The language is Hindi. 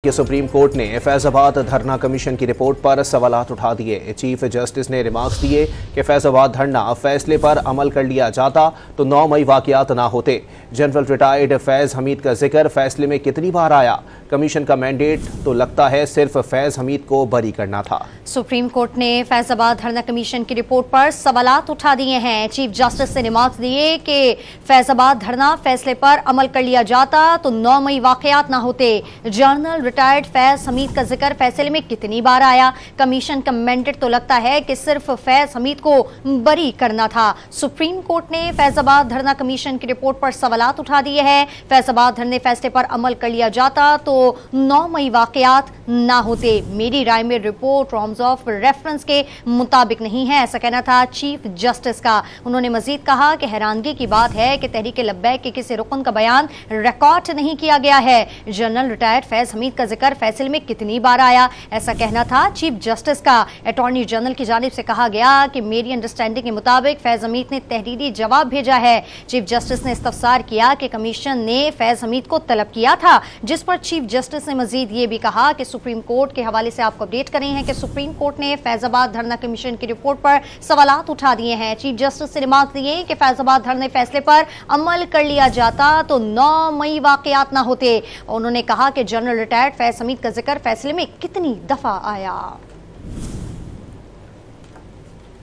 कि सुप्रीम कोर्ट ने फैजाबाद धरना कमीशन की रिपोर्ट पर सवालात उठा दिए। चीफ जस्टिस ने रिमार्क्स दिए कि फैजाबाद धरना फैसले पर अमल कर लिया जाता तो 9 मई वाकयात ना होते। जनरल रिटायर्ड फैज हमीद का जिक्र फैसले में कितनी बार आया? कमीशन का मैंडेट तो लगता है सिर्फ फैज हमीद को बरी करना था। सुप्रीम कोर्ट ने फैजाबाद धरना कमीशन की रिपोर्ट पर सवालात उठा दिए हैं। चीफ जस्टिस ने रिमार्क्स दिए कि फैजाबाद धरना फैसले पर अमल कर लिया जाता तो 9 मई वाकयात ना होते। जनरल रिटायर्ड फैज हमीद का जिक्र फैसले में कितनी बार आया? कमीशन का मैंडेट तो लगता है कि सिर्फ फैज हमीद को बरी करना था। सुप्रीम कोर्ट ने फैजाबाद धरना कमीशन की रिपोर्ट पर सवालात उठा दिए हैं। फैजाबाद धरने फैसले पर अमल कर लिया जाता तो 9 मई वाकयात ना होते। मेरी राय में रिपोर्ट टर्म्स ऑफ रेफरेंस के मुताबिक नहीं है, ऐसा कहना था चीफ जस्टिस का। उन्होंने मजीद कहा कि हैरानगी की बात है कि तहरीक लब्बैक के किसी रुकन का बयान रिकॉर्ड नहीं किया गया है। जनरल रिटायर्ड फैज हमीद का जिक्र फैसले में कितनी बार आया, ऐसा कहना था चीफ जस्टिस का। अटॉर्नी जनरल की जानिब से कहा गया कि मेरी अंडरस्टैंडिंग के मुताबिक फैज हमीद ने तहरीरी जवाब भेजा है। चीफ जस्टिस ने इस्तफसार किया कि कमीशन ने फैज हमीद को तलब किया था, जिस पर चीफ जस्टिस ने मजीद ये भी कहा कि सुप्रीम कोर्ट के हवाले से आपको अपडेट कर रहे हैं कि सुप्रीम कोर्ट ने फैजाबाद धरना कमीशन की रिपोर्ट पर सवालात उठा दिए हैं। चीफ जस्टिस ने रिमार्क दिए कि फैजाबाद धरने फैसले पर अमल कर लिया जाता तो 9 मई वाकयात ना होते। उन्होंने कहा कि जनरल रिटायर्ड फैज हमीद का जिक्र फैसले में कितनी दफा आया।